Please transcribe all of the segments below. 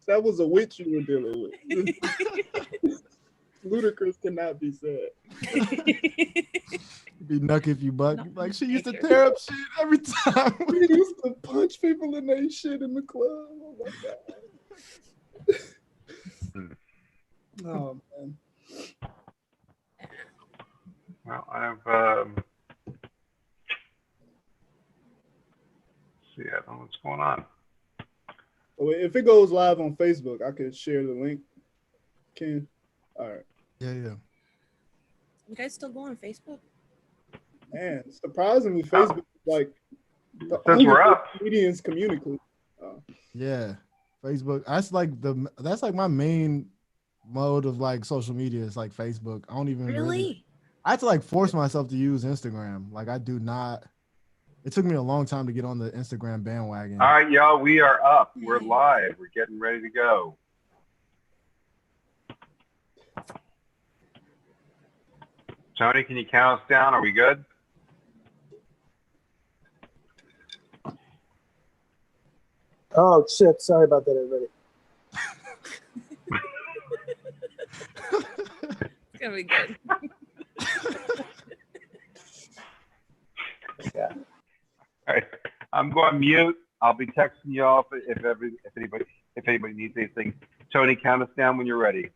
That was a witch you were dealing with. Ludacris cannot be sad. Be nucky if you buck. Like she used to tear up shit every time. He used to punch people in their shit in the club. Oh my god. Oh man. Well, I've see, I don't know what's going on. Oh, if it goes live on Facebook, I could share the link. Can all right. Yeah. You guys still go on Facebook? Man, surprisingly, Facebook is like the Since only we're up. comedians communicate. Yeah. Facebook. That's like my main mode of like social media. It's like Facebook. I don't even Really? I had to like force myself to use Instagram. Like I do not. It took me a long time to get on the Instagram bandwagon. All right, y'all, we are up. We're live. We're getting ready to go. Tony, can you count us down? Are we good? Oh shit! Sorry about that, everybody. It's gonna be good. Yeah. All right, I'm going mute. I'll be texting you off if anybody needs anything. Tony, count us down when you're ready.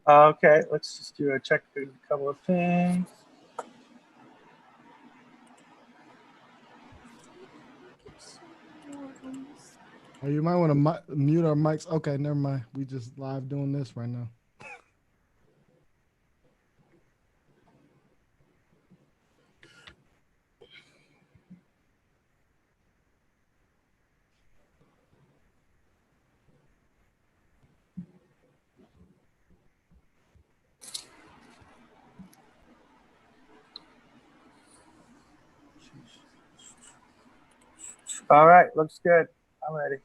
Okay, let's just do a check a couple of things. Oh, you might want to mute our mics. Okay, never mind. We just live doing this right now. All right, looks good. I'm ready.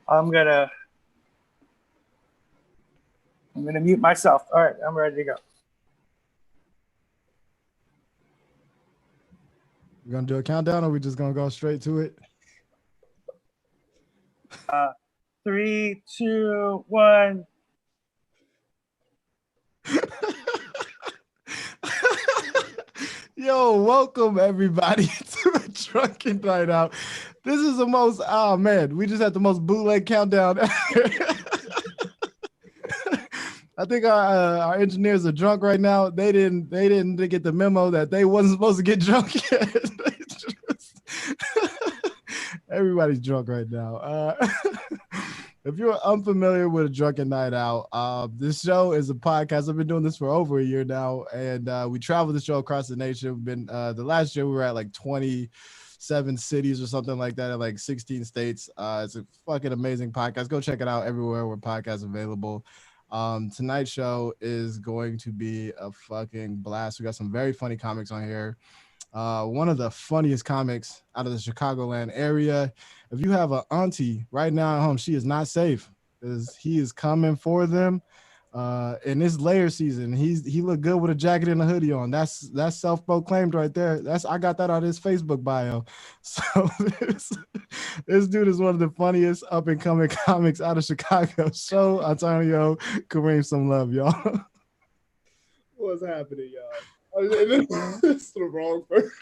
I'm gonna mute myself. All right, I'm ready to go. We're gonna do a countdown, or we just gonna go straight to it? 3, 2, 1. Yo, welcome everybody to a Drunken Night Out. This is the most, oh man, we just had the most bootleg countdown ever. I think our engineers are drunk right now. They didn't get the memo that they wasn't supposed to get drunk yet. Everybody's drunk right now. If you're unfamiliar with a Drunken Night Out, this show is a podcast. I've been doing this for over a year now, and we travel the show across the nation. We've been the last year we were at like 27 cities or something like that, in like 16 states. It's a fucking amazing podcast. Go check it out everywhere where podcasts are available. Tonight's show is going to be a fucking blast. We got some very funny comics on here. One of the funniest comics out of the Chicagoland area. If you have an auntie right now at home, she is not safe because he is coming for them. In this layer season, he looked good with a jacket and a hoodie on. That's self-proclaimed right there. I got that on his Facebook bio. So this dude is one of the funniest up-and-coming comics out of Chicago. So Antonio, Kareem, some love, y'all. What's happening, y'all? It's the wrong person.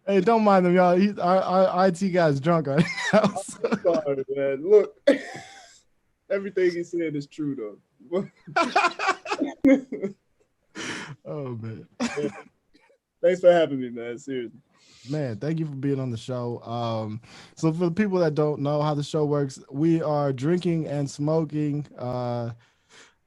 Hey, don't mind them, y'all. Our IT guy's drunk right now. So. I'm sorry, man. Look, everything he said is true, though. Oh, man. Yeah. Thanks for having me, man. Seriously. Man, thank you for being on the show. So for the people that don't know how the show works, we are drinking and smoking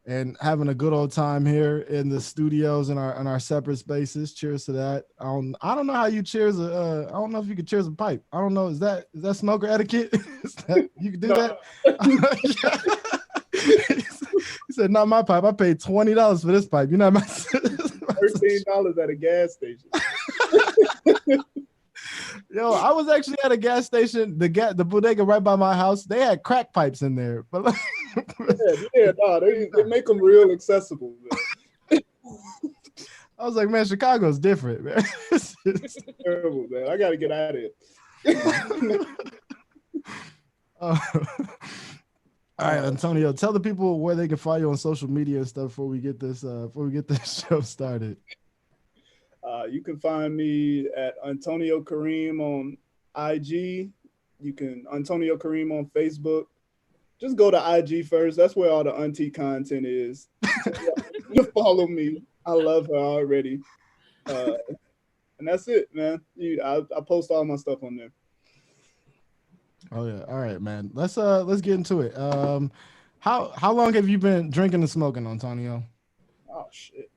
and having a good old time here in the studios in our separate spaces. Cheers to that. I don't know how you cheers I don't know if you could cheers a pipe. I don't know. Is that smoker etiquette? You can do that? He said, not my pipe. I paid $20 for this pipe. You're not my $13 at a gas station. Yo, I was actually at a gas station, the bodega right by my house. They had crack pipes in there, but like, they make them real accessible. I was like, man, Chicago's different, man. It's terrible, man. I got to get out of here. All right, Antonio, tell the people where they can find you on social media and stuff before we get this show started. You can find me at Antonio Kareem on IG. You can Antonio Kareem on Facebook. Just go to IG first. That's where all the auntie content is. You follow me. I love her already. And that's it, man. I post all my stuff on there. Oh yeah. All right, man. Let's get into it. How long have you been drinking and smoking, Antonio? Oh shit.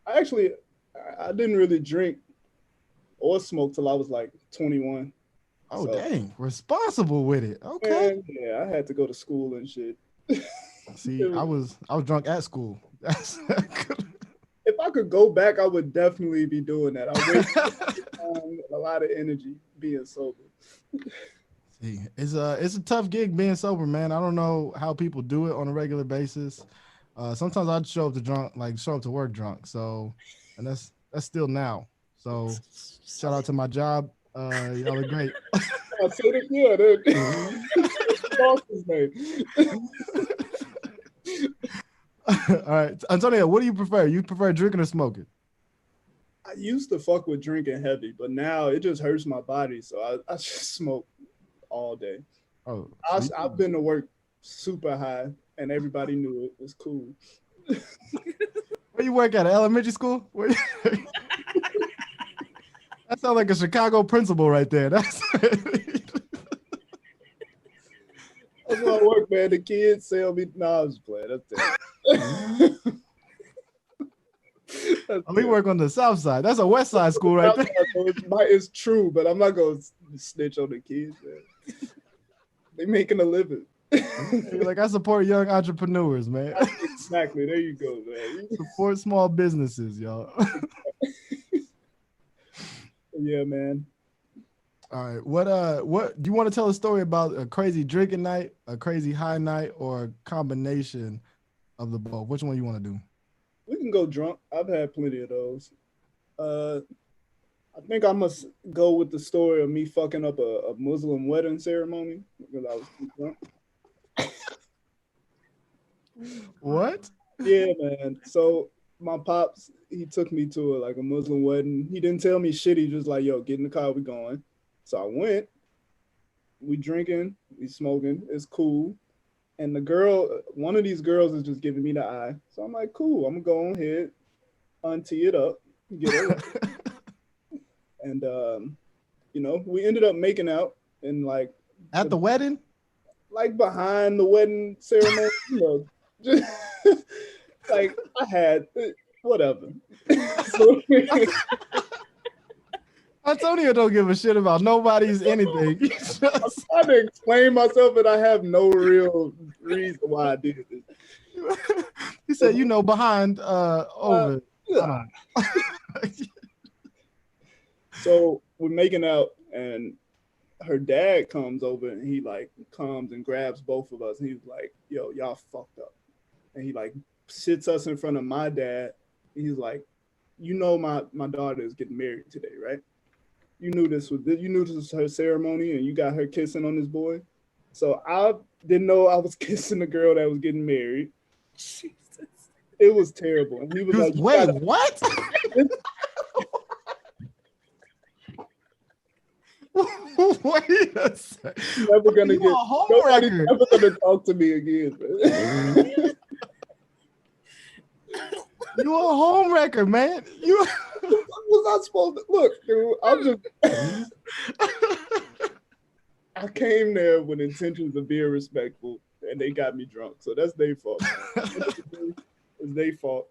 I didn't really drink or smoke till I was like 21. Oh, so, dang, responsible with it. Okay. Man, yeah, I had to go to school and shit. See, I was drunk at school. If I could go back, I would definitely be doing that. I wasted a lot of energy being sober. See, it's a tough gig being sober, man. I don't know how people do it on a regular basis. Sometimes I'd show up to work drunk. So, and that's still now. So, shout out to my job. Y'all are great. I said it, yeah. Boss's name. All right, Antonio, what do you prefer? You prefer drinking or smoking? I used to fuck with drinking heavy, but now it just hurts my body, so I just smoke all day. Oh, I've been to work super high, and everybody knew it. It's cool. Where you work at? Elementary school? That sounds like a Chicago principal right there. That's where I work, man. The kids sell me. No, I was playing. That's it. We work on the south side. That's a west side school right there. It's true, but I'm not going to snitch on the kids, man. They making a living. Like, I support young entrepreneurs, man. Exactly. There you go, man. Support small businesses, y'all. Yeah, man. All right. What do you want to tell a story about a crazy drinking night, a crazy high night, or a combination of the both? Which one you want to do? We can go drunk. I've had plenty of those. I think I must go with the story of me fucking up a Muslim wedding ceremony because I was too drunk. What? Yeah, man. So my pops, he took me to a Muslim wedding. He didn't tell me shit. He just like, yo, get in the car, we going. So I went. We drinking, we smoking. It's cool. And the girl, one of these girls is just giving me the eye. So I'm like, cool. I'm gonna go on ahead, untee it up, get it. And we ended up making out and at the wedding, behind the wedding ceremony. Just I had whatever. So, Antonio don't give a shit about nobody's anything. I'm trying to explain myself, and I have no real reason why I did this. He said, behind over. So we're making out, and her dad comes over, and he comes and grabs both of us, and he's like, "Yo, y'all fucked up," and he sits us in front of my dad. And he's like, my daughter is getting married today, right? You knew this was her ceremony, and you got her kissing on this boy. So I didn't know I was kissing the girl that was getting married. Jesus. It was terrible. And he was like, wait, what? Wait a second. Nobody's never gonna talk to me again, man. You a home wrecker, man. What was I supposed to look, dude? I came there with intentions of being respectful, and they got me drunk. So that's their fault. It's their fault.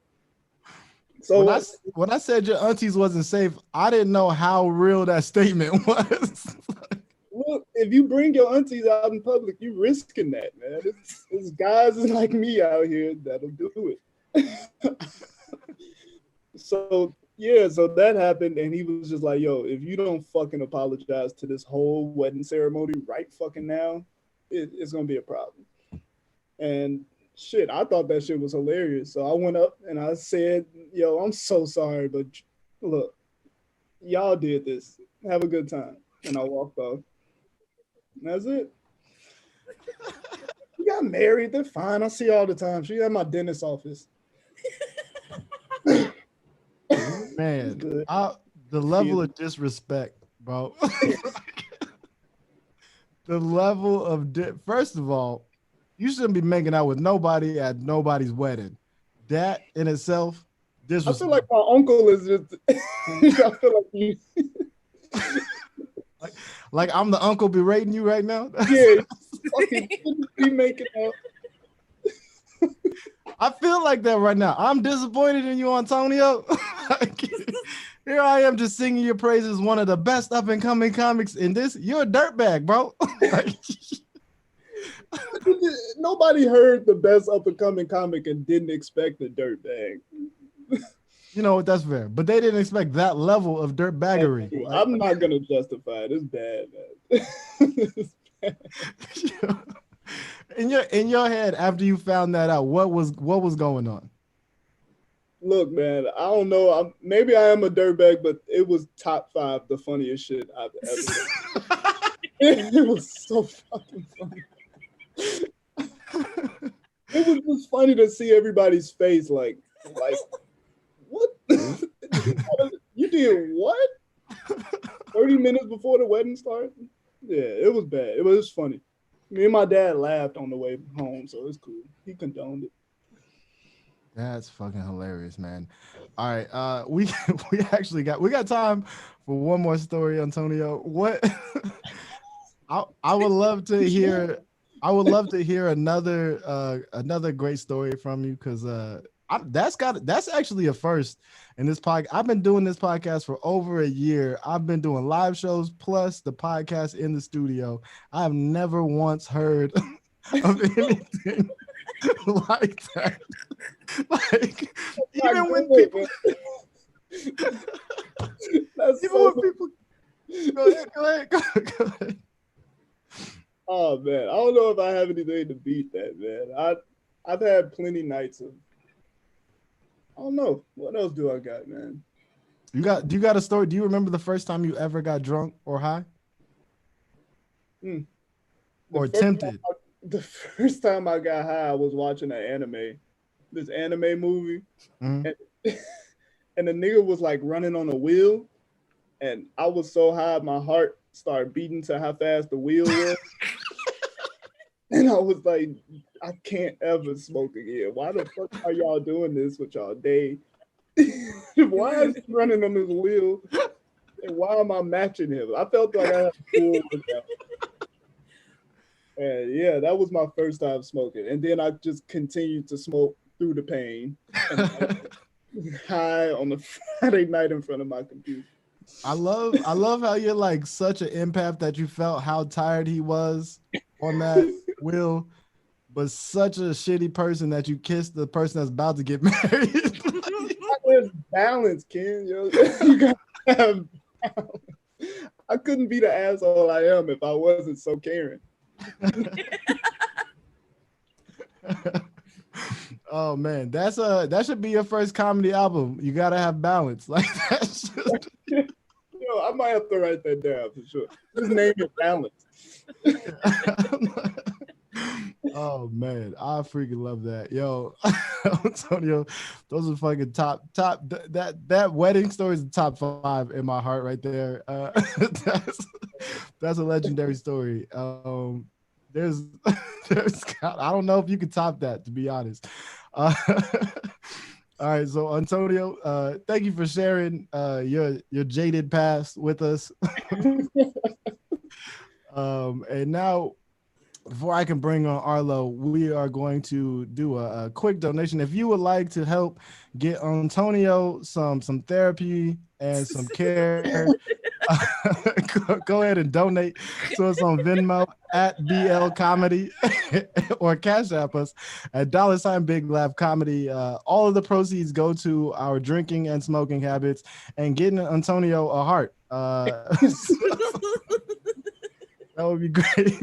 So when I said your aunties wasn't safe, I didn't know how real that statement was. Look, if you bring your aunties out in public, you risking that, man. It's guys like me out here that'll do it. So that happened, and he was just like, yo, if you don't fucking apologize to this whole wedding ceremony right fucking now, it's gonna be a problem. And shit, I thought that shit was hilarious. So I went up and I said, yo, I'm so sorry, but look, y'all did this. Have a good time. And I walked off. And that's it. We got married. They're fine. I see her all the time. She's at my dentist's office. Man, Good. the level of disrespect, bro. The level of first of all, you shouldn't be making out with nobody at nobody's wedding. That in itself, I feel like my uncle is just. I feel like you. like I'm the uncle berating you right now. Yeah, fucking be making out. I feel like that right now. I'm disappointed in you, Antonio. Here I am just singing your praises, one of the best up and coming comics in this. You're a dirtbag, bro. Nobody heard the best up and coming comic and didn't expect a dirtbag. You know what? That's fair, but they didn't expect that level of dirtbaggery. I'm not gonna justify it. It's bad, man. It's bad. In your head, after you found that out, what was going on? Look, man, I don't know. Maybe I am a dirtbag, but it was top 5 the funniest shit I've ever done. It was so fucking funny. It was just funny to see everybody's face, like what? You did what? 30 minutes before the wedding started? Yeah, it was bad. It was funny. Me and my dad laughed on the way home, so it's cool. He condoned it. That's fucking hilarious, man. All right, we got time for one more story, Antonio. What? I would love to hear. I would love to hear another great story from you, because that's actually a first in this podcast. I've been doing this podcast for over a year. I've been doing live shows plus the podcast in the studio. I have never once heard of anything like that. Like, even when people go ahead. Oh man, I don't know if I have anything to beat that, man. I've had plenty nights of. I don't know. What else do I got, man? Do you got a story? Do you remember the first time you ever got drunk or high? Or tempted? The first time I got high, I was watching this anime movie, and the nigga was like running on a wheel, and I was so high, my heart started beating to how fast the wheel was. And I was like, I can't ever smoke again. Why the fuck are y'all doing this with y'all day? Why is he running on this wheel? And why am I matching him? I felt like I had a full workout. And yeah, that was my first time smoking. And then I just continued to smoke through the pain. And high on the Friday night in front of my computer. I love how you're like such an empath that you felt how tired he was on that wheel, but such a shitty person that you kissed the person that's about to get married. There's balance, Ken. You gotta have balance. I couldn't be the asshole I am if I wasn't so caring. Oh man, that should be your first comedy album. You gotta have balance. Like that. I might have to write that down for sure. Just name it Balance. Oh man, I freaking love that. Yo, Antonio, those are fucking top. That wedding story is the top 5 in my heart right there. That's a legendary story. There's I don't know if you could top that, to be honest. All right, so Antonio, thank you for sharing your jaded past with us. And now, before I can bring on Arlo, we are going to do a quick donation. If you would like to help get Antonio some therapy and some care, go ahead and donate to us on Venmo at BL Comedy or Cash App us at $Big Laugh Comedy. All of the proceeds go to our drinking and smoking habits and getting Antonio a heart. That would be great.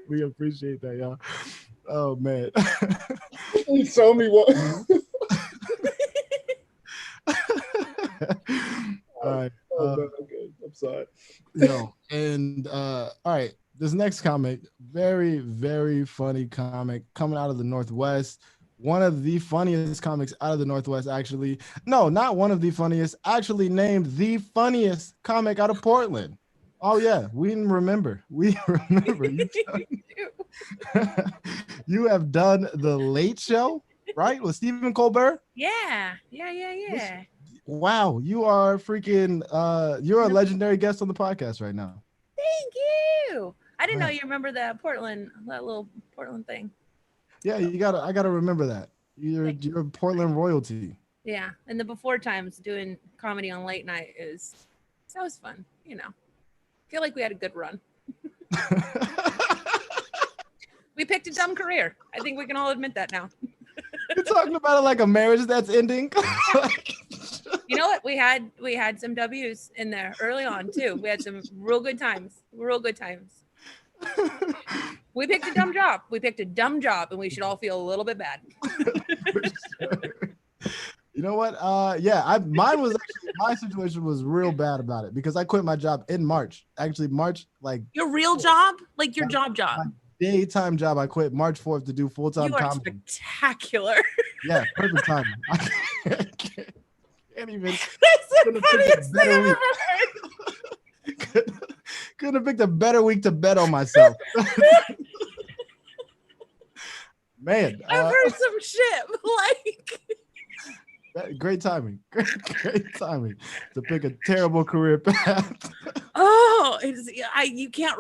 We appreciate that, y'all. Oh man. You show me what. All right. Oh, man, okay. I'm sorry. And all right, this next comic, very, very funny comic coming out of the Northwest. One of the funniest comics out of the Northwest, actually. No, not one of the funniest, actually named the funniest comic out of Portland. Oh yeah, we remember. We remember. You have done the Late Show, right? With Stephen Colbert? Yeah. Wow, you are freaking you're a legendary guest on the podcast right now. Thank you. I didn't know you remember that little Portland thing. Yeah, I gotta remember that. You're Portland royalty. Yeah. And the before times doing comedy on late night that was fun, you know. Feel like we had a good run. We picked a dumb career. I think we can all admit that now. You're talking about it like a marriage that's ending. You know what? We had some W's in there early on too. We had some real good times. We picked a dumb job. And we should all feel a little bit bad. You know what? My situation was real bad about it because I quit my job in March. Actually, March, like your real job, like your job. My daytime job. I quit March 4th to do full-time comedy. Spectacular. Yeah, perfect timing. I can't even. That's the funniest thing I've ever heard. Couldn't have picked a better week to bet on myself. Man, I've heard some shit like. Great timing. Great timing to pick a terrible career path. Oh, you can't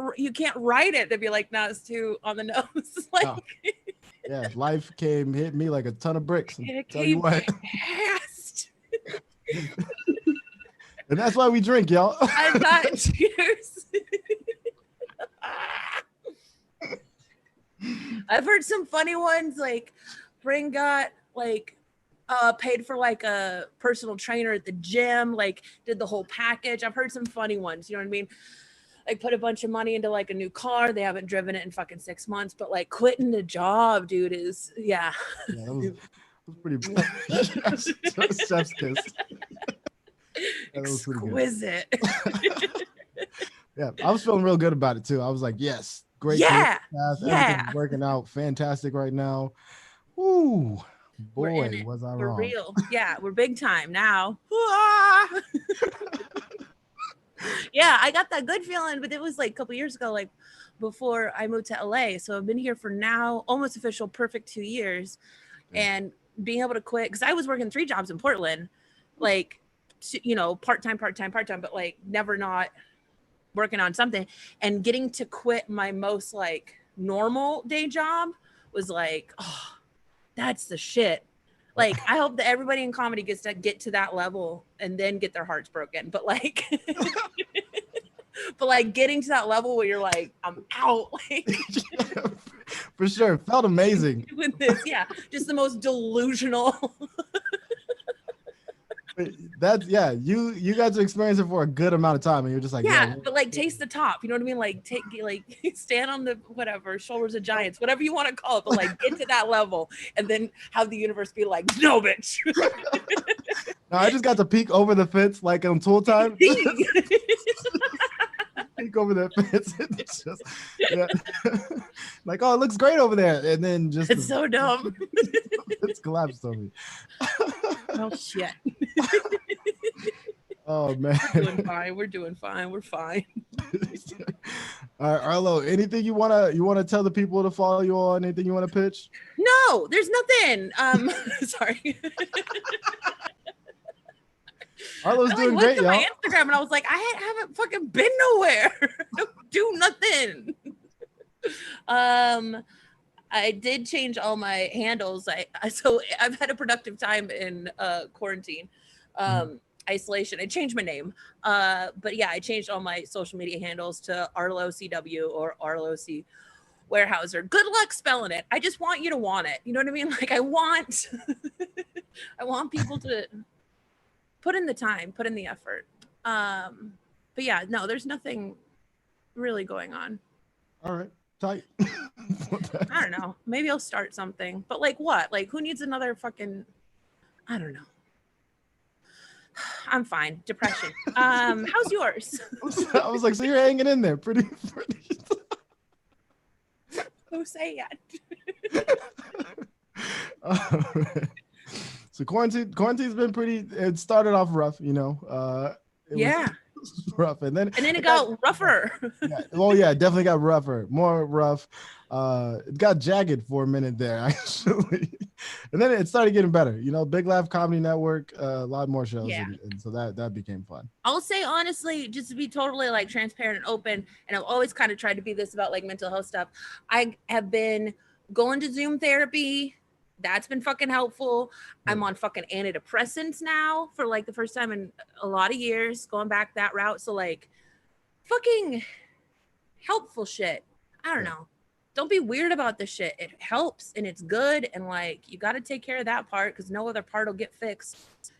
write it to be like, no, it's too on the nose. Like, oh. Yeah, life hit me like a ton of bricks. Tell you what. Fast. And that's why we drink, y'all. I'm not cheers. I've heard some funny ones, like Bring got like paid for like a personal trainer at the gym, like did the whole package. I've heard some funny ones, you know what I mean? Like put a bunch of money into like a new car. They haven't driven it in fucking 6 months, but like quitting the job, dude, is that was pretty bad. Chef's kiss. Exquisite. Yeah, I was feeling real good about it too. I was like, yes, great. Yeah. Everything's working out fantastic right now. Ooh. Boy, was I wrong. We're real. Yeah, we're big time now. Yeah, I got that good feeling, but it was like a couple years ago, like before I moved to LA. So I've been here for now almost official perfect 2 years. And being able to quit, because I was working 3 jobs in Portland, like, you know, part-time, but like never not working on something. And getting to quit my most like normal day job was like, oh, that's the shit. Like, I hope that everybody in comedy gets to get to that level and then get their hearts broken. But like, getting to that level where you're like, I'm out. Like, yeah, for sure. Felt amazing. With this, yeah, just the most delusional. That's you got to experience it for a good amount of time, and you're just like, but like taste the top, you know what I mean? Like stand on the whatever shoulders of giants, whatever you want to call it, but like get to that level and then have the universe be like, no, bitch. No, I just got to peek over the fence like on Tool Time. Peek over that fence. It's just, like, oh, it looks great over there, and then just it's so dumb. It's collapsed on me. Oh shit. Oh man. We're doing fine. We're fine. All right, Arlo, anything you wanna tell the people to follow you on? Anything you want to pitch? No, there's nothing. Sorry. Arlo's doing great, y'all. My Instagram and I was like, I haven't fucking been nowhere. Do nothing. I did change all my handles. So I've had a productive time in quarantine, isolation. I changed my name, but yeah, I changed all my social media handles to Arlo CW or Arlo C Warehouser. Good luck spelling it. I just want you to want it. You know what I mean? Like I want people to put in the time, put in the effort. But yeah, no, there's nothing really going on. All right. tight. I don't know. Maybe I'll start something. But like what? Like who needs another fucking I don't know. I'm fine. Depression. How's yours? I was like, so you're hanging in there pretty. Who say yet? So quarantine's been pretty. It started off rough, you know. It was rough, and then it got rougher. Yeah, definitely got rougher, more rough. It got jagged for a minute there, actually, and then it started getting better. You know, Big Laugh Comedy Network, a lot more shows, and so that became fun. I'll say honestly, just to be totally like transparent and open, and I've always kind of tried to be this about like mental health stuff. I have been going to Zoom therapy. That's been fucking helpful. I'm on fucking antidepressants now for like the first time in a lot of years, going back that route. So like fucking helpful shit. I don't know. Don't be weird about this shit. It helps and it's good. And like, you got to take care of that part because no other part will get fixed.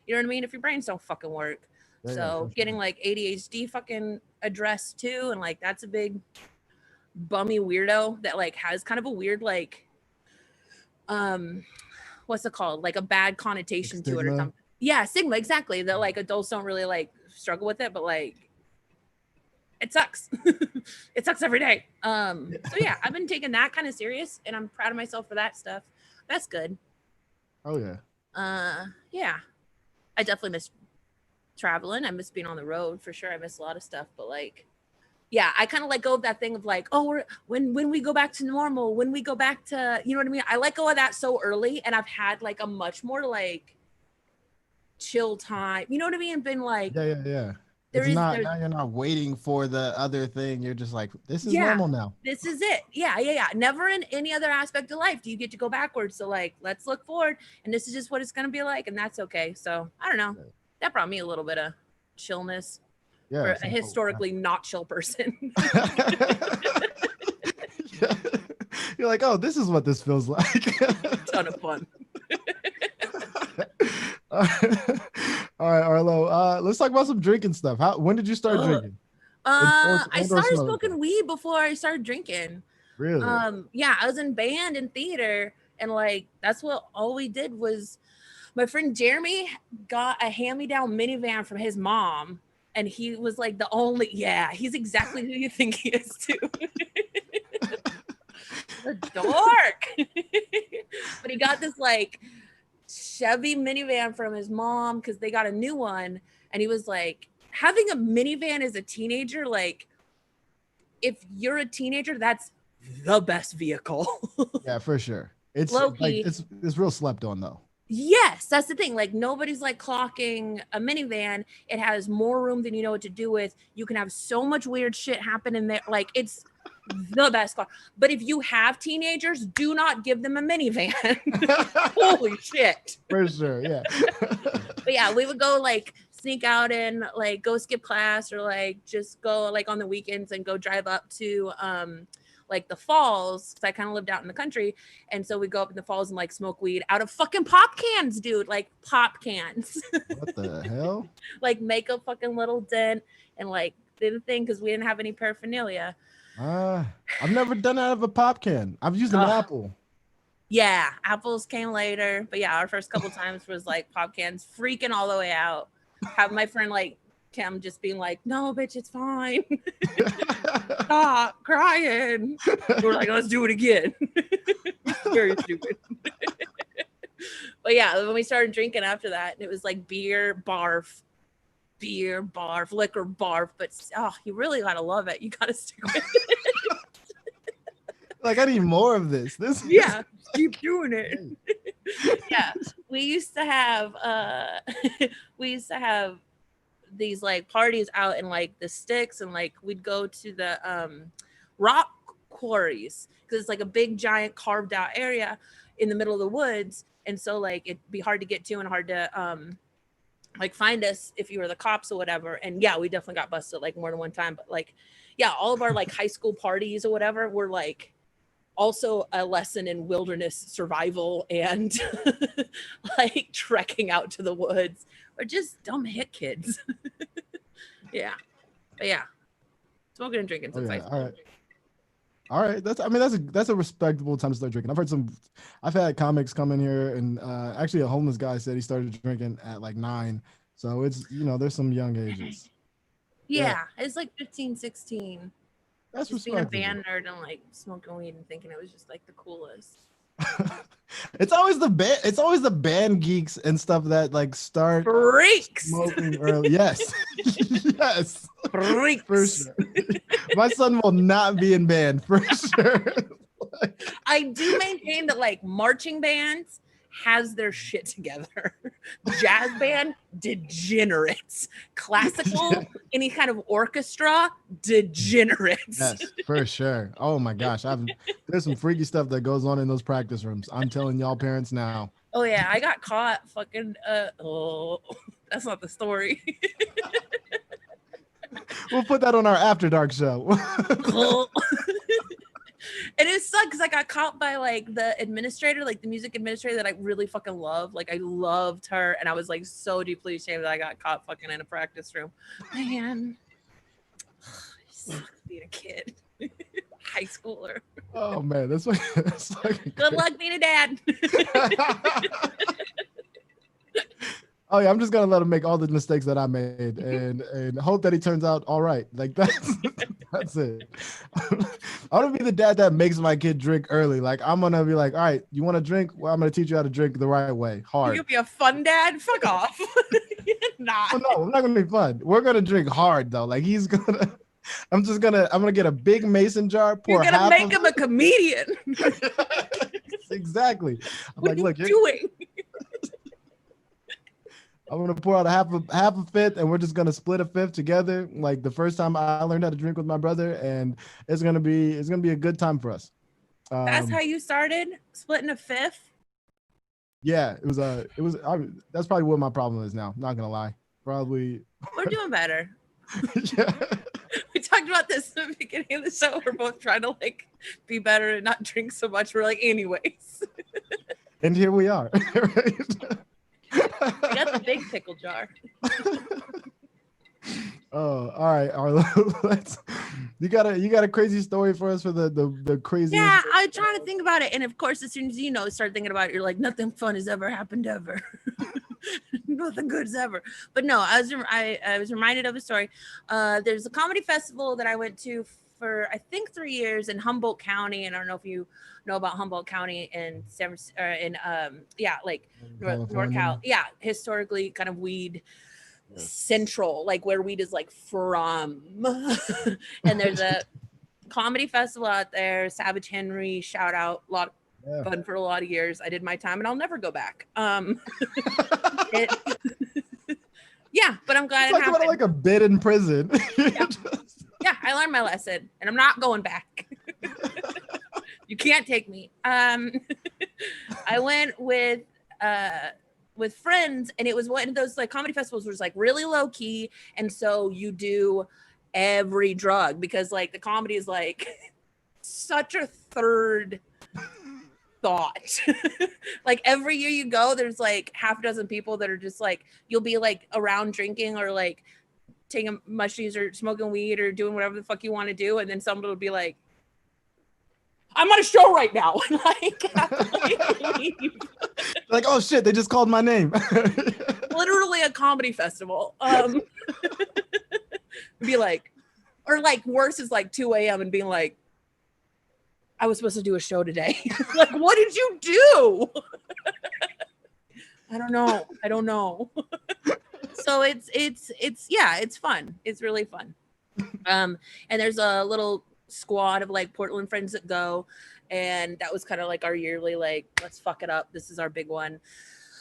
You know what I mean? If your brains don't fucking work. So getting like ADHD fucking addressed too. And like, that's a big bummy weirdo that like has kind of a weird, like, what's it called? Like a bad connotation to it or something. Yeah, stigma, exactly. That like adults don't really like struggle with it, but like it sucks. It sucks every day. So yeah, I've been taking that kind of serious and I'm proud of myself for that stuff. That's good. Oh yeah. Yeah. I definitely miss traveling. I miss being on the road for sure. I miss a lot of stuff, but like yeah, I kind of let go of that thing of like, oh, when we go back to normal, when we go back to, you know what I mean? I let go of that so early and I've had like a much more like chill time. You know what I mean? Been like, yeah. Now you're not waiting for the other thing. You're just like, this is normal now. This is it. Yeah. Never in any other aspect of life do you get to go backwards. So like, let's look forward. And this is just what it's going to be like. And that's okay. So I don't know. That brought me a little bit of chillness. Yeah, for a historically not chill person. You're like, oh, this is what this feels like. Ton of fun. All right, Arlo. Let's talk about some drinking stuff. When did you start drinking? I started smoking weed before I started drinking. Really? Yeah, I was in band and theater, and like that's what all we did was. My friend Jeremy got a hand-me-down minivan from his mom. And he was like the only, he's exactly who you think he is too. A dork. But he got this like Chevy minivan from his mom because they got a new one. And he was like, having a minivan as a teenager, like if you're a teenager, that's the best vehicle. Yeah, for sure. It's low-key. Like it's real slept on though. Yes, that's the thing. Like nobody's like clocking a minivan. It has more room than you know what to do with. You can have so much weird shit happen in there. Like it's the best car. But if you have teenagers, do not give them a minivan. Holy shit. For sure, yeah. But yeah, we would go like sneak out and like go skip class or like just go like on the weekends and go drive up to like the falls, because I kind of lived out in the country. And so we go up in the falls and like smoke weed out of fucking pop cans, dude. Like pop cans. What the hell? Like make a fucking little dent and like do the thing because we didn't have any paraphernalia. I've never done it out of a pop can. I've used an apple. Yeah, apples came later. But yeah, our first couple times was like pop cans freaking all the way out. Have my friend like Kim just being like, no, bitch, it's fine. Stop crying. We're like, let's do it again. Very stupid. But yeah, when we started drinking after that, it was like beer, barf, liquor, barf. But you really gotta love it. You gotta stick with it. Like, I need more of this. Yeah, keep doing it. Yeah, we used to have these like parties out in like the sticks, and like we'd go to the rock quarries because it's like a big giant carved out area in the middle of the woods, and so like it'd be hard to get to and hard to like find us if you were the cops or whatever. And yeah, we definitely got busted like more than one time. But like yeah, all of our like high school parties or whatever were like also a lesson in wilderness survival and like trekking out to the woods. Or just dumb hit kids. Yeah. But yeah. Smoking and drinking since high school. All right. All right, that's a respectable time to start drinking. I've had comics come in here, and actually a homeless guy said he started drinking at like 9. So it's there's some young ages. Yeah, it's like 15, 16. That's just being a respectable. band nerd and like smoking weed and thinking it was just like the coolest. It's always the band geeks and stuff that like start Freaks. smoking early. Yes. Yes. Freaks. For sure. My son will not be in band for sure. I do maintain that like marching bands has their shit together. Jazz band, degenerates. Classical, any kind of orchestra, degenerates. Yes, for sure. Oh my gosh, there's some freaky stuff that goes on in those practice rooms. I'm telling y'all parents now. Oh yeah, I got caught fucking that's not the story. We'll put that on our After Dark show. And it sucked because I got caught by like the administrator, like the music administrator that I really fucking love. Like I loved her, and I was like so deeply ashamed that I got caught fucking in a practice room. Man, being a kid, high schooler. Oh man, that's like Good luck being a dad. Oh yeah, I'm just gonna let him make all the mistakes that I made, and hope that he turns out all right. Like that's it. I want to be the dad that makes my kid drink early. Like I'm gonna be like, all right, you want to drink? Well, I'm gonna teach you how to drink the right way, hard. You'll be a fun dad. Fuck off. Not. Oh, no, I'm not gonna be fun. We're gonna drink hard though. Like he's gonna. I'm gonna get a big mason jar. Pour You're gonna make him a comedian. Exactly. I'm what like, are you doing? I'm gonna pour out half a fifth, and we're just gonna split a fifth together. Like the first time I learned how to drink with my brother, and it's gonna be a good time for us. That's how you started splitting a fifth. Yeah, that's probably what my problem is now. Not gonna lie, probably. We're doing better. Yeah. We talked about this in the beginning of the show. We're both trying to like be better and not drink so much. We're like, anyways. And here we are. Right? I got the big pickle jar. Oh, all right, Arlo. You got a crazy story for us for the crazy. Yeah, I'm trying to think about it, and of course, as soon as you start thinking about it, you're like, nothing fun has ever happened ever. Nothing good has ever. But no, I was reminded of a story. There's a comedy festival that I went to for I think 3 years in Humboldt County, and I don't know if you know about Humboldt County in NorCal. Yeah, historically kind of weed central, like where weed is like from. And there's a comedy festival out there, Savage Henry, shout out, a lot of fun for a lot of years. I did my time and I'll never go back. Yeah, but I'm glad it happened. Like a bit in prison. Yeah, I learned my lesson and I'm not going back. You can't take me. I went with friends, and it was one of those like comedy festivals was like really low key, and so you do every drug because like the comedy is like such a third thought. Like every year you go, there's like half a dozen people that are just like you'll be like around drinking or like taking mushies or smoking weed or doing whatever the fuck you want to do, and then somebody will be like, I'm on a show right now. Like, oh shit, they just called my name. Literally a comedy festival. Be like, or like worse is like 2 a.m. and being like, I was supposed to do a show today. Like, what did you do? I don't know. So it's fun. It's really fun. And there's a little squad of like Portland friends that go, and that was kind of like our yearly like let's fuck it up, this is our big one.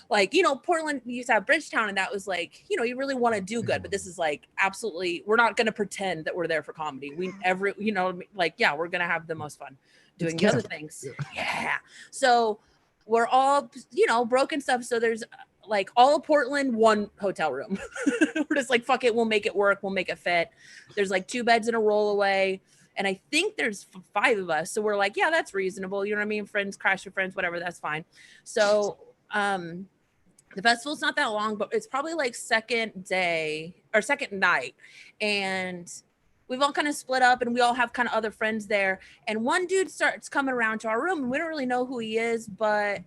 Like Portland used to have Bridgetown, and that was like you really want to do good, but this is like absolutely we're not going to pretend that we're there for comedy. We're going to have the most fun doing the other things. Yeah. So we're all broken stuff, so there's like all of Portland, one hotel room. We're just like fuck it, we'll make it work, we'll make it fit. There's like 2 beds and a rollaway. And I think there's 5 of us. So we're like, yeah, that's reasonable. You know what I mean? Friends, crash with friends, whatever, that's fine. So the festival's not that long, but it's probably like second day or second night. And we've all kind of split up and we all have kind of other friends there. And one dude starts coming around to our room and we don't really know who he is, but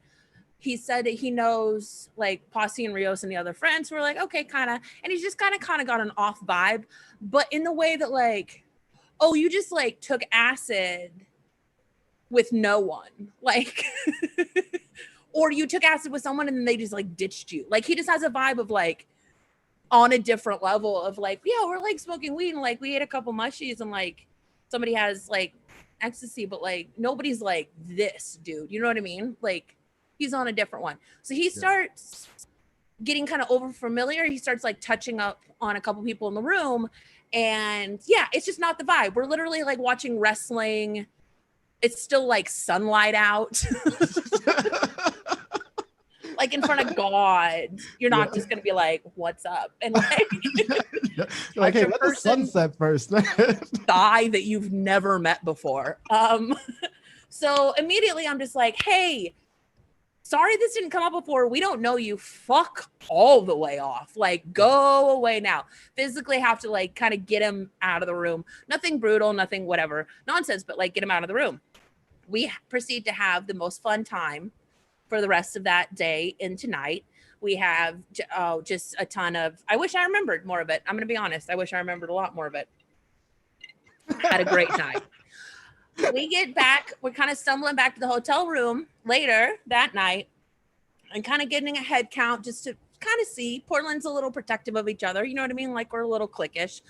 he said that he knows like Posse and Rios and the other friends. So we're like, okay, kind of. And he's just kind of got an off vibe, but in the way that like, oh, you just like took acid with no one. Like, or you took acid with someone and then they just like ditched you. Like he just has a vibe of like on a different level of like, yeah, we're like smoking weed and like we ate a couple mushies and like somebody has like ecstasy, but like nobody's like this dude. You know what I mean? Like he's on a different one. So he starts getting kind of over familiar. He starts like touching up on a couple people in the room. And yeah, it's just not the vibe. We're literally like watching wrestling. It's still like sunlight out. Like in front of God, you're not just gonna be like, "What's up?" And like, like, hey, let the sunset first. Thigh that you've never met before. So immediately I'm just like, "Hey, sorry this didn't come up before. We don't know you. Fuck all the way off. Like, go away now." Physically have to like kind of get him out of the room. Nothing brutal, nothing whatever nonsense, but like get him out of the room. We proceed to have the most fun time for the rest of that day and tonight. We have just a ton of, I wish I remembered more of it. I'm going to be honest. I wish I remembered a lot more of it. Had a great time. We get back, we're kind of stumbling back to the hotel room later that night and kind of getting a head count just to kind of see. Portland's a little protective of each other. You know what I mean? Like we're a little cliquish.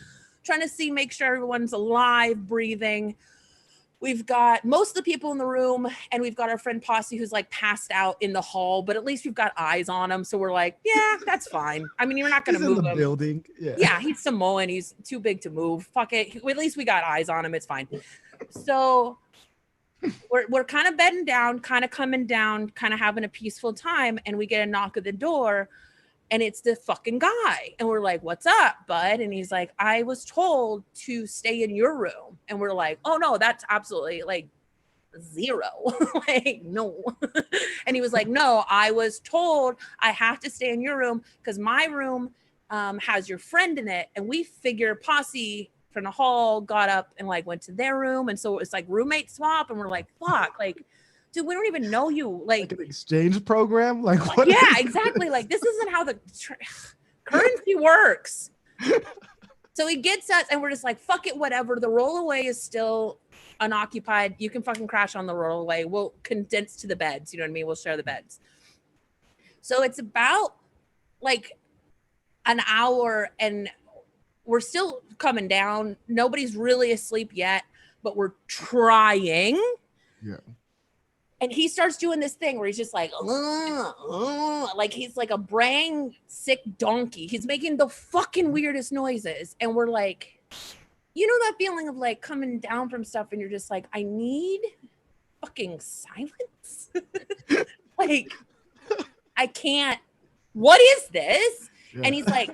Trying to see, make sure everyone's alive, breathing. We've got most of the people in the room and we've got our friend Posse who's like passed out in the hall, but at least we've got eyes on him. So we're like, yeah, that's fine. I mean, you're not going to move him. Building. Yeah, he's Samoan. He's too big to move. Fuck it. At least we got eyes on him. It's fine. So we're kind of bedding down, kind of coming down, kind of having a peaceful time. And we get a knock at the door and it's the fucking guy. And we're like, "What's up, bud?" And he's like, "I was told to stay in your room." And we're like, "Oh no, that's absolutely like zero." Like, no. And he was like, "No, I was told I have to stay in your room because my room has your friend in it." And we figure Posse from the hall got up and like went to their room. And so it was like roommate swap. And we're like, fuck, like, dude, we don't even know you. Like an exchange program? Like what? Yeah, exactly. Like this isn't how the currency works. So he gets us and we're just like, fuck it, whatever. The rollaway is still unoccupied. You can fucking crash on the rollaway. We'll condense to the beds. You know what I mean? We'll share the beds. So it's about like an hour and we're still coming down. Nobody's really asleep yet, but we're trying. Yeah. And he starts doing this thing where he's just like he's like a brain sick donkey. He's making the fucking weirdest noises. And we're like, you know that feeling of like coming down from stuff and you're just like, I need fucking silence. Like, I can't, what is this? Yeah. And he's like,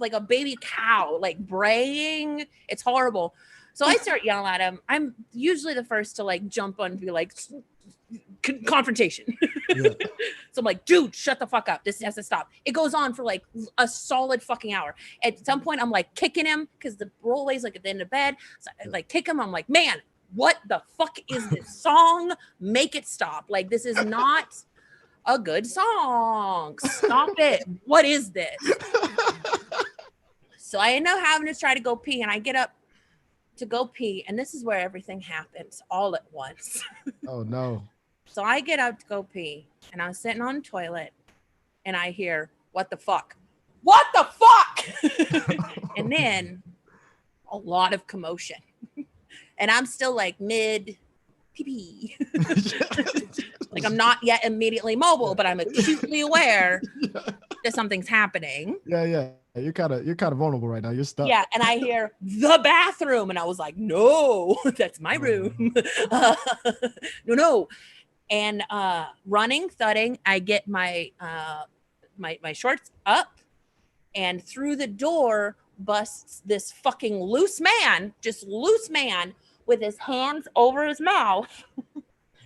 like a baby cow, like braying. It's horrible. So I start yelling at him. I'm usually the first to like jump on and be like, confrontation. Yeah. So I'm like, dude, shut the fuck up. This has to stop. It goes on for like a solid fucking hour. At some point, I'm like kicking him because the rollaway's like at the end of bed. So I like kick him. I'm like, man, what the fuck is this song? Make it stop. Like, this is not a good song. Stop it. What is this? So I end up having to try to go pee, and I get up to go pee, and this is where everything happens all at once. Oh no. So I get up to go pee, and I'm sitting on the toilet, and I hear, "What the fuck? What the fuck?" And then a lot of commotion. And I'm still like mid pee. Like I'm not yet immediately mobile, but I'm acutely aware that something's happening. Yeah. You're kind of vulnerable right now. You're stuck. Yeah, and I hear the bathroom, and I was like, "No, that's my room." No. And running, thudding, I get my my shorts up, and through the door busts this fucking loose man with his hands over his mouth.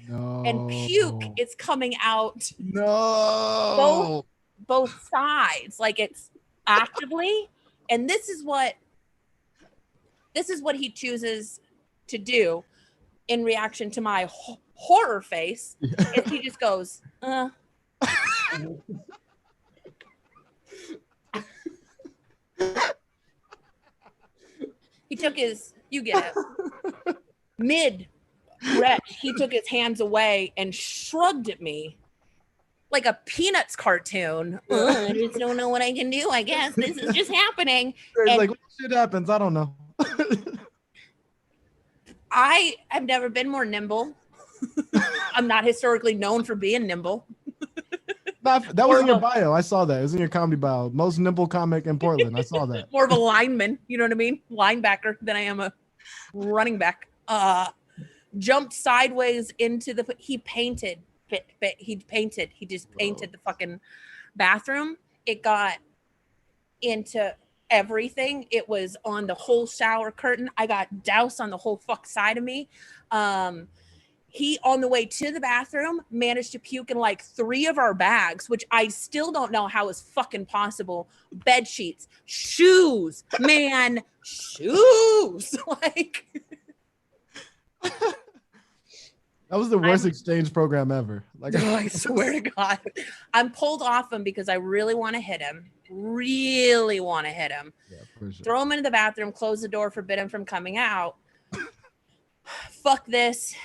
No. And puke is coming out. No. Both sides, like it's actively. And this is what this is what he chooses to do in reaction to my horror face. Is he just goes, He took his, you get it, mid-breath, he took his hands away and shrugged at me like a Peanuts cartoon. I just don't know what I can do. I guess this is just happening. It's like, what shit happens? I don't know. I have never been more nimble. I'm not historically known for being nimble. That was in your bio. I saw that. It was in your comedy bio. Most nimble comic in Portland. I saw that. More of a lineman, you know what I mean? Linebacker than I am a running back. Jumped sideways into the, he just painted the fucking bathroom. It got into everything. It was on the whole shower curtain. I got doused on the whole fuck side of me. He, on the way to the bathroom, managed to puke in like 3 of our bags, which I still don't know how is fucking possible. Bed sheets, shoes, man, shoes. Like, that was the worst exchange program ever. Like, I swear to God, I'm pulled off him because I really want to hit him. Really want to hit him. Yeah, for sure. Throw him into the bathroom, close the door, forbid him from coming out. Fuck this.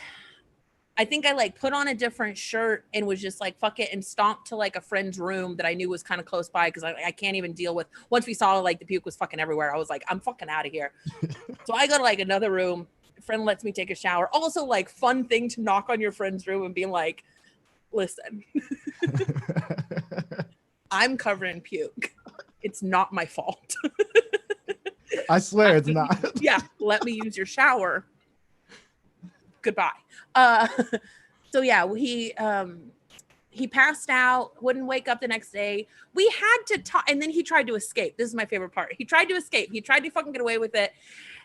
I think I like put on a different shirt and was just like, fuck it, and stomped to like a friend's room that I knew was kind of close by because I can't even deal with, once we saw like the puke was fucking everywhere, I was like, I'm fucking out of here. So I go to like another room. A friend lets me take a shower. Also, like, fun thing to knock on your friend's room and be like, listen, I'm covered in puke. It's not my fault. I swear it's not. Yeah, let me use your shower. Goodbye. So yeah, he passed out, wouldn't wake up the next day. We had to talk, and then he tried to escape. This is my favorite part. He tried to escape. He tried to fucking get away with it.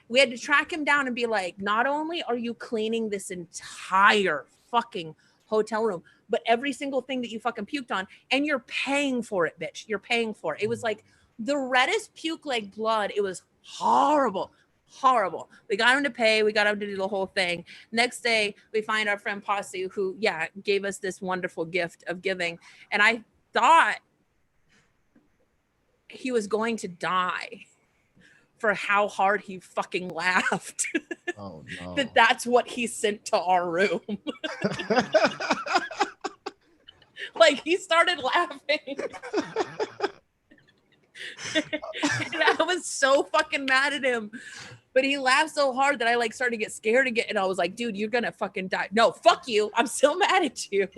We had to track him down and be like, not only are you cleaning this entire fucking hotel room, but every single thing that you fucking puked on, and you're paying for it, bitch. You're paying for it. It was like the reddest puke like blood. It was horrible. Horrible. We got him to pay. We got him to do the whole thing. Next day, we find our friend Posse, who, yeah, gave us this wonderful gift of giving. And I thought he was going to die for how hard he fucking laughed. Oh, no. That's what he sent to our room. Like, he started laughing. And I was so fucking mad at him. But he laughed so hard that I like started to get scared again. And I was like, dude, you're gonna fucking die. No, fuck you. I'm still mad at you.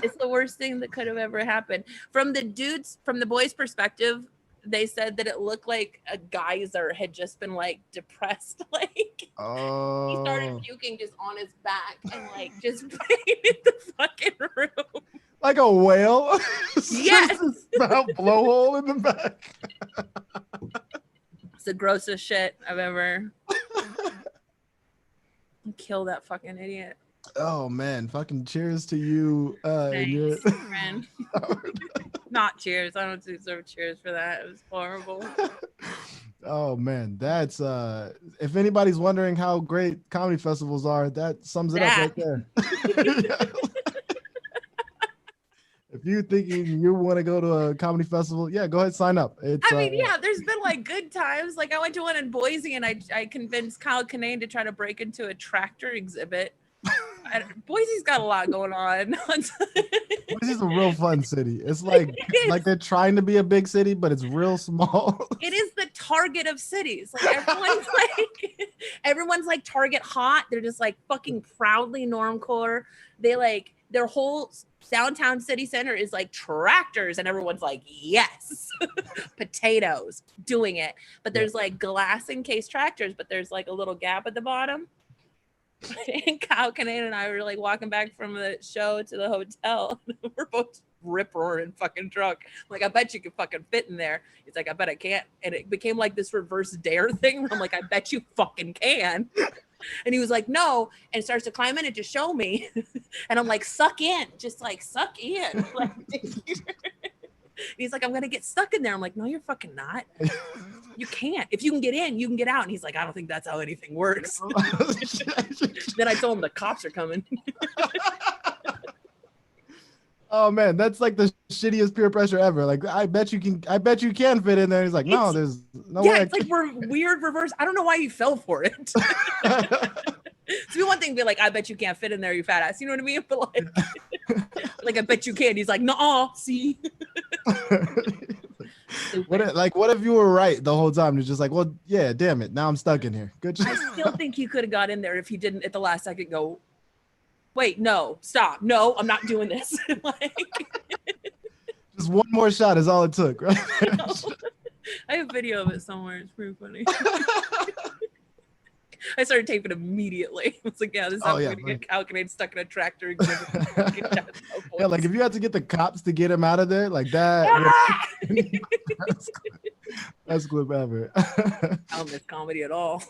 It's the worst thing that could have ever happened. From the boys' perspective, they said that it looked like a geyser had just been like depressed. Like, he started puking just on his back and like just painted the fucking room. Like a whale? Yes. Blowhole in the back. It's the grossest shit I've ever. Kill that fucking idiot. Oh man, fucking cheers to you. Thanks, friend. Not cheers. I don't deserve cheers for that. It was horrible. Oh man, that's if anybody's wondering how great comedy festivals are, that sums it up right there. If you're thinking you want to go to a comedy festival, yeah, go ahead, sign up. It's, I mean, yeah, there's been like good times. Like I went to one in Boise and I convinced Kyle Kinane to try to break into a tractor exhibit. Boise's got a lot going on. Boise's a real fun city. It's like they're trying to be a big city, but it's real small. It is the target of cities. Like everyone's like target hot. They're just like fucking proudly normcore. They like their whole downtown city center is like tractors, and everyone's like, yes, potatoes, doing it. But there's like glass encased tractors, but there's like a little gap at the bottom. And Kyle Kinane and I were like walking back from the show to the hotel. We're both rip roaring fucking drunk. I'm like, I bet you can fucking fit in there. He's like, I bet I can't. And it became like this reverse dare thing where I'm like, I bet you fucking can. And he was like, no, and starts to climb in and to show me. And I'm like, suck in, just like suck in. Like, he's like, I'm going to get stuck in there. I'm like, no, you're fucking not. You can't. If you can get in, you can get out. And he's like, I don't think that's how anything works. Then I told him the cops are coming. Oh man, that's like the shittiest peer pressure ever. Like, I bet you can fit in there. He's like, no, there's no way. Yeah, it's like weird reverse. I don't know why you fell for it. It's be one thing to be like, I bet you can't fit in there, you fat ass. You know what I mean? But like I bet you can. He's like, no, see. What if you were right the whole time? It's just like, well, yeah, damn it. Now I'm stuck in here. Good job. I still think he could have got in there if he didn't at the last second go, wait, no, stop. No, I'm not doing this. Just one more shot is all it took, right? I have video of it somewhere. It's pretty funny. I started taping immediately. It's like, yeah, this is how we're gonna get calculated stuck in a tractor exhibit. Yeah, like if you had to get the cops to get him out of there, like that. Best clip ever. I don't miss comedy at all.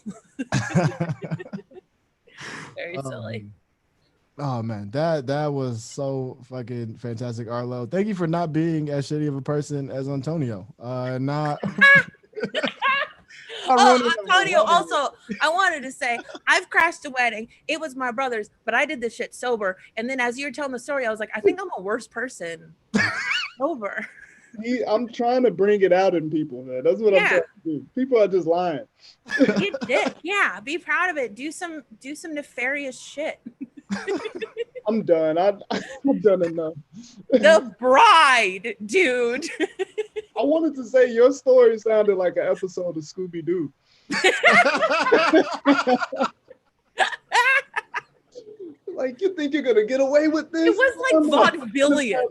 Very silly. Oh man, that was so fucking fantastic, Arlo. Thank you for not being as shitty of a person as Antonio. Antonio, also, I wanted to say, I've crashed a wedding. It was my brother's, but I did this shit sober. And then as you were telling the story, I was like, I think I'm a worse person sober. I'm trying to bring it out in people, man. That's what I'm trying to do. People are just lying. You did. Yeah, be proud of it. Do some nefarious shit. I'm done. I'm done enough. The bride, dude. I wanted to say your story sounded like an episode of Scooby-Doo. Like, you think you're gonna get away with this? It was like vaudevillian.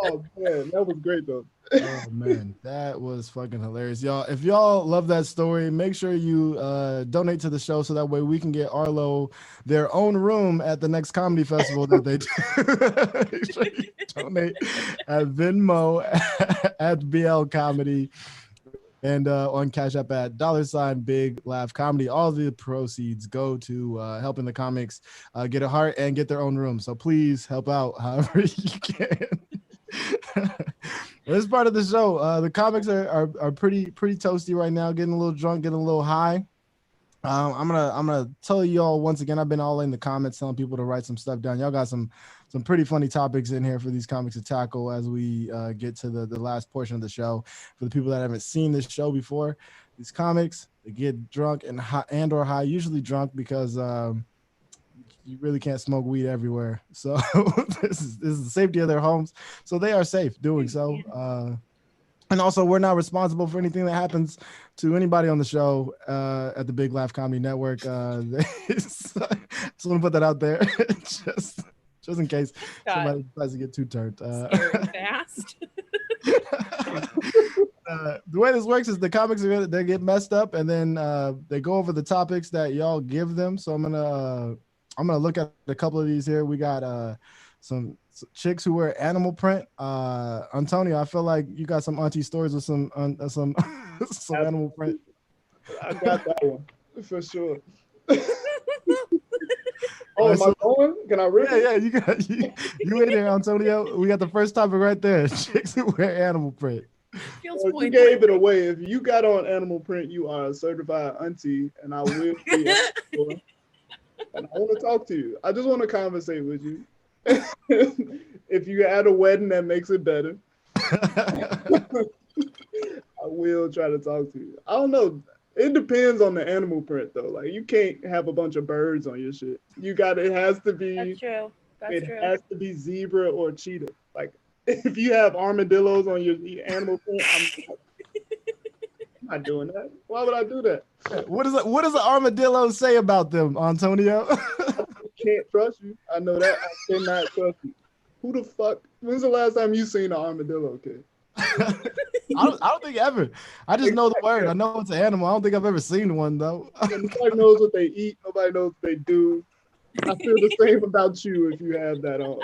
Oh man, that was great though. Oh man, that was fucking hilarious, y'all. If y'all love that story, make sure you donate to the show so that way we can get Arlo their own room at the next comedy festival that they do. Donate at Venmo at BL Comedy and on Cash App at $Big Laugh Comedy. All the proceeds go to helping the comics get a heart and get their own room. So please help out however you can. This part of the show, the comics are pretty toasty right now, getting a little drunk, getting a little high. I'm gonna tell you all once again, I've been all in the comments telling people to write some stuff down. Y'all got some pretty funny topics in here for these comics to tackle as we get to the last portion of the show. For the people that haven't seen this show before, these comics, they get drunk and or high, usually drunk because you really can't smoke weed everywhere. So this is the safety of their homes. So they are safe doing so. And also, we're not responsible for anything that happens to anybody on the show at the Big Laugh Comedy Network. Just want to put that out there, just in case somebody decides to get too turned. Fast. The way this works is the comics they get messed up, and then they go over the topics that y'all give them. So I'm gonna look at a couple of these here. We got some chicks who wear animal print. Antonio, I feel like you got some auntie stories with some animal print. I got that one for sure. Oh, am I going? Can I read it? Yeah, you got you in there, Antonio. We got the first topic right there. Chicks who wear animal print. Well, you gave it away. If you got on animal print, you are a certified auntie, and I will be and I want to talk to you. I just want to conversate with you. If you had a wedding, that makes it better. I will try to talk to you. I don't know. It depends on the animal print though. Like you can't have a bunch of birds on your shit. It has to be. That's true. That's true. It has to be zebra or cheetah. Like if you have armadillos on your animal print, I'm not doing that. Why would I do that? What does an armadillo say about them, Antonio? I can't trust you. I know that. I cannot trust you. Who the fuck? When's the last time you seen an armadillo, kid? I don't think ever. I just know the word. I know it's an animal. I don't think I've ever seen one though. Nobody knows what they eat. Nobody knows what they do. I feel the same about you if you have that on.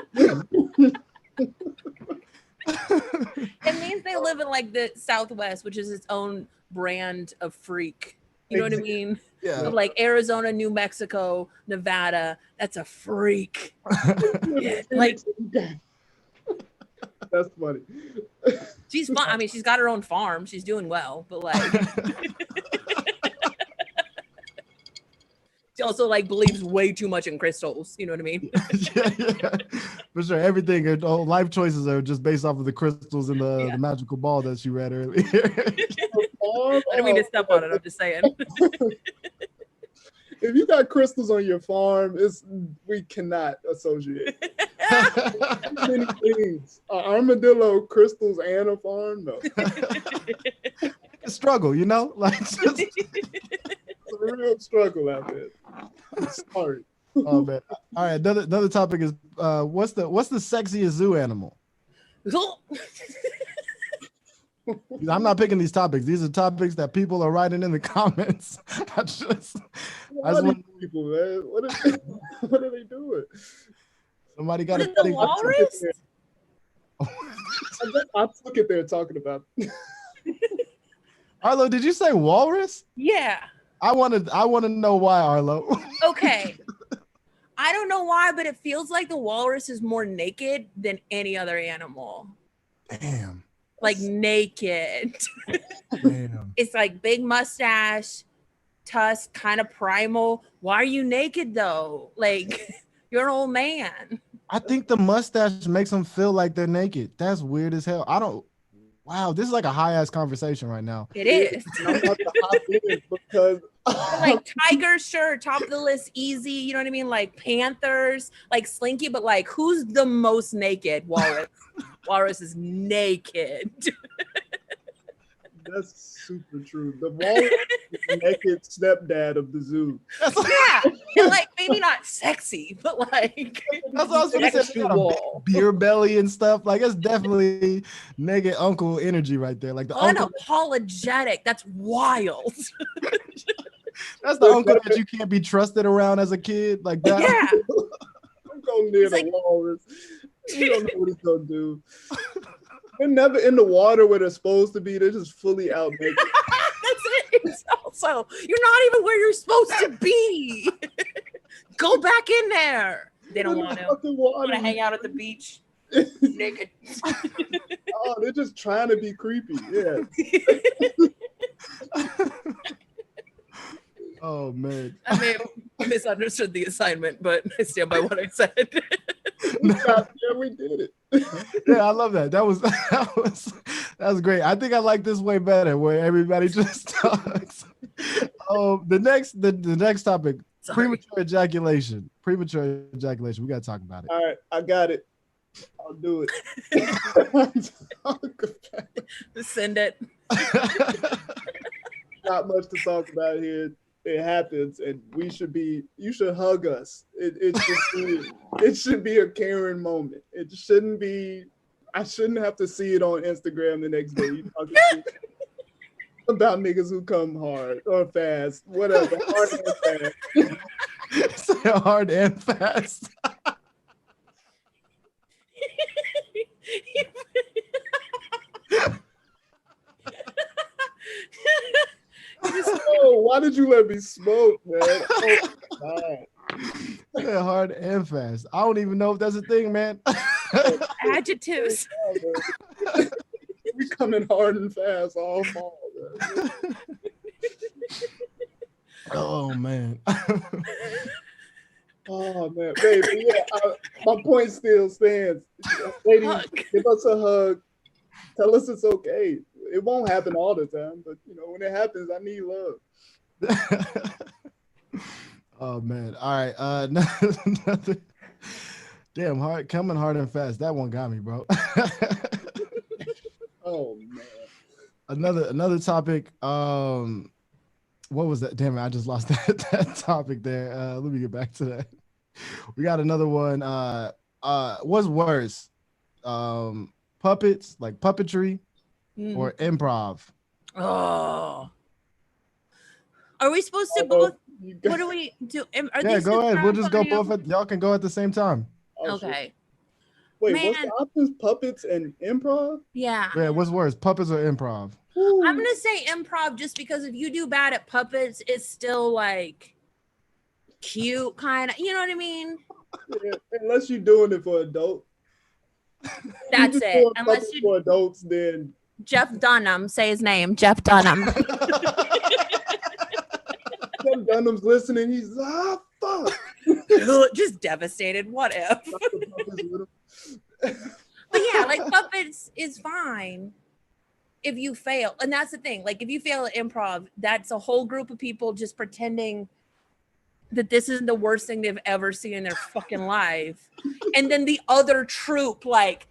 It means they live in like the Southwest, which is its own brand of freak. You know what I mean? Yeah. Of like Arizona, New Mexico, Nevada. That's a freak. Yeah, like That's funny. she's fun. I mean, she's got her own farm. She's doing well, but like she also like believes way too much in crystals. You know what I mean? yeah. For sure. Everything, her whole life choices are just based off of the crystals and the magical ball that she read earlier. I don't mean to step on it. I'm just saying. If you got crystals on your farm, we cannot associate. Many things. Armadillo, crystals, and a farm. No, A struggle, you know, like just... it's a real struggle out there. I'm sorry. Oh man! All right, another topic is what's the sexiest zoo animal? I'm not picking these topics. These are topics that people are writing in the comments. People, man. What are they doing? Somebody got to the walrus. I took it there talking about. Arlo, did you say walrus? Yeah. I want to know why, Arlo. Okay. I don't know why, but it feels like the walrus is more naked than any other animal. Damn. Like naked. Damn. It's like big mustache, tusk, kind of primal. Why are you naked though? Like you're an old man. I think the mustache makes them feel like they're naked. That's weird as hell. Wow, this is like a high ass conversation right now. It is. I'm about to hop in because like tigers, sure, top of the list, easy. You know what I mean? Like panthers, like Slinky, but like who's the most naked? Walrus. Walrus is naked. That's super true. The walrus is the naked stepdad of the zoo. Yeah, and like maybe not sexy, but like that's what I was gonna say. Got a beer belly and stuff. Like it's definitely naked uncle energy right there. Like the unapologetic. That's wild. That's the uncle that you can't be trusted around as a kid. Like that. Yeah. I'm going near the walrus. You don't know what he's gonna do. They're never in the water where they're supposed to be. They're just fully out naked. That's it. It's also, you're not even where you're supposed to be. Go back in there. They don't want to. Want to hang out at the beach naked. Oh, they're just trying to be creepy. Yeah. Oh man. I may have misunderstood the assignment, but I stand by what I said. Yeah, we did it. Yeah, I love that. That was great. I think I like this way better, where everybody just talks. The next topic: premature ejaculation. Premature ejaculation. We got to talk about it. All right, I got it. I'll do it. Send it. Not much to talk about here. It happens, and you should hug us. It should be a caring moment. It shouldn't be. I shouldn't have to see it on Instagram the next day. You talking about niggas who come hard or fast, whatever, hard and fast. Say hard and fast. Oh, why did you let me smoke, man? Oh, God. Yeah, hard and fast. I don't even know if that's a thing, man. Adjectives. We coming hard and fast all fall, man. Oh man. Oh man, baby. Yeah, my point still stands. Ladies, give us a hug. Tell us it's okay. It won't happen all the time, but when it happens, I need love. Oh man. All right. Another damn hard coming hard and fast. That one got me, bro. Oh man. Another topic. What was that? Damn it, I just lost that topic there. Let me get back to that. We got another one. What's worse? Puppets, like puppetry, or improv? Oh. Are we supposed to both? What do we do? Yeah, go ahead. We'll just go both. Y'all can go at the same time. Okay. Wait, Man. what's the options? Puppets and improv? Yeah. Yeah, what's worse, puppets or improv? I'm gonna say improv just because if you do bad at puppets, it's still like cute, kind of. You know what I mean? Yeah, unless you're doing it for adults. That's Just it. doing Unless puppets you for adults, then Jeff Dunham, say his name, Jeff Dunham. Tim Dunham's listening. He's fuck. Just devastated. What if? The puppets with him. But yeah, like puppets is fine if you fail. And that's the thing. Like if you fail at improv, that's a whole group of people just pretending that this isn't the worst thing they've ever seen in their fucking life. And then the other troupe, like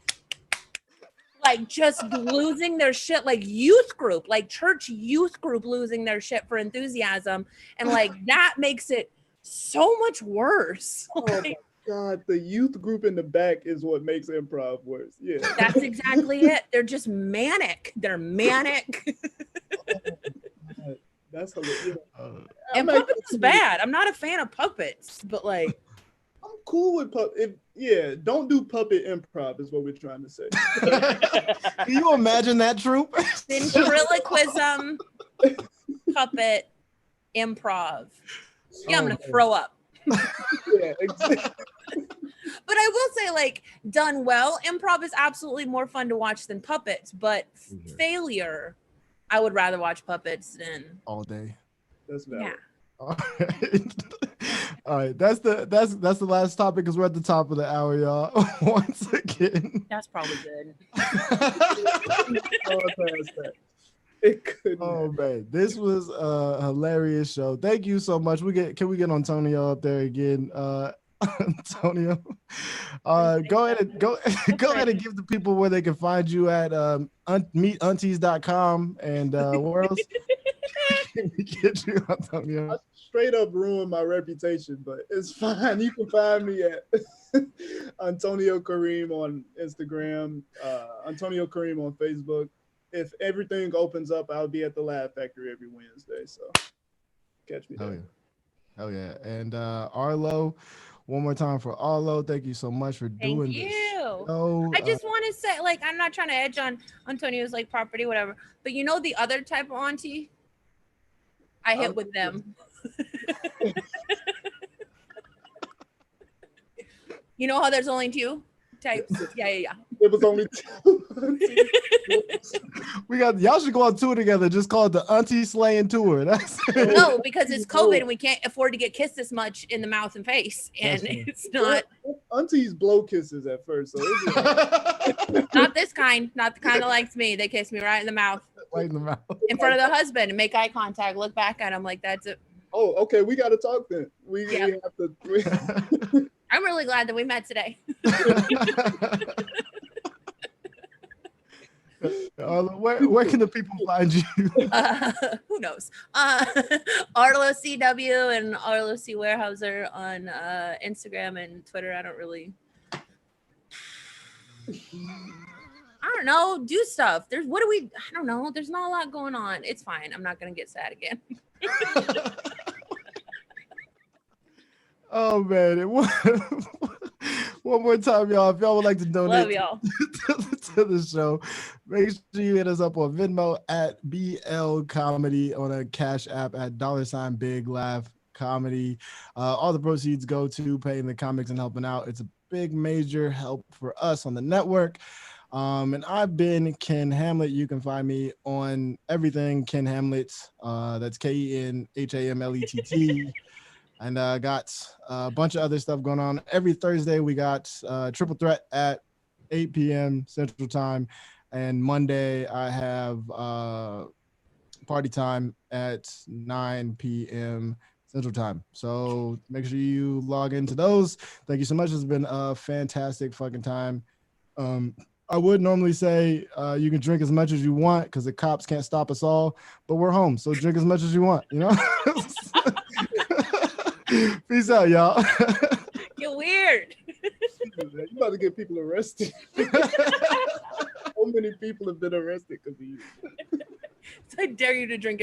just losing their shit, like youth group, like church youth group losing their shit for enthusiasm. And like that makes it so much worse. Oh my God, the youth group in the back is what makes improv worse. Yeah. That's exactly it. They're just manic. They're manic. Oh, that's hilarious. And puppets is bad. I'm not a fan of puppets, but like I'm cool with puppet. Yeah, don't do puppet improv is what we're trying to say. Can you imagine that troupe? ventriloquism, puppet, improv. Yeah, I'm gonna throw up. Yeah, exactly. But I will say, like, done well, improv is absolutely more fun to watch than puppets. But failure, I would rather watch puppets than all day. That's valid. Yeah. All right, that's the last topic because we're at the top of the hour, y'all. Once again, That's probably good. It could. Oh man, this was a hilarious show. Thank you so much. Can we get Antonio up there again? Antonio, go ahead and give the people where they can find you at meetaunties.com and where else can we get you, Antonio? I straight up ruined my reputation, but it's fine. You can find me at Antonio Kareem on Instagram, Antonio Kareem on Facebook. If everything opens up, I'll be at the Laugh Factory every Wednesday. So catch me there. Hell yeah. And Arlo, one more time for Arlo. Thank you so much for doing this show. I just want to say, like, I'm not trying to edge on Antonio's like property, whatever. But you know the other type of auntie? I hit with them. You know how there's only two types? Yeah. It was only two. Y'all should go on tour together. Just call it the Auntie Slaying Tour. That's No, because it's COVID and we can't afford to get kissed this much in the mouth and face. And it's not. Aunties blow kisses at first. So it's not this kind. Not the kind that likes me. They kiss me right in the mouth. Right in the mouth. In front of the husband and make eye contact, look back at him like that's it. Oh, okay. We got to talk then. We have to. I'm really glad that we met today. Where can the people find you? Who knows? Arlo CW and Arlo C Warehouser on Instagram and Twitter. I don't know. Do stuff. I don't know. There's not a lot going on. It's fine. I'm not gonna get sad again. Oh man. One more time, y'all. If y'all would like to donate Love y'all. to the show, make sure you hit us up on Venmo at BL Comedy, on a Cash App at $Big Laugh Comedy. All the proceeds go to paying the comics and helping out. It's a big, major help for us on the network. And I've been Ken Hamlet. You can find me on everything Ken Hamlet. That's KenHamlett. And got a bunch of other stuff going on. Every Thursday, we got Triple Threat at 8 p.m. Central Time. And Monday, I have Party Time at 9 p.m. Central Time. So make sure you log into those. Thank you so much. It's been a fantastic fucking time. I would normally say you can drink as much as you want because the cops can't stop us all. But we're home, so drink as much as you want, you know? Peace out, y'all. You're weird. You about to get people arrested. So many people have been arrested because of you. So I dare you to drink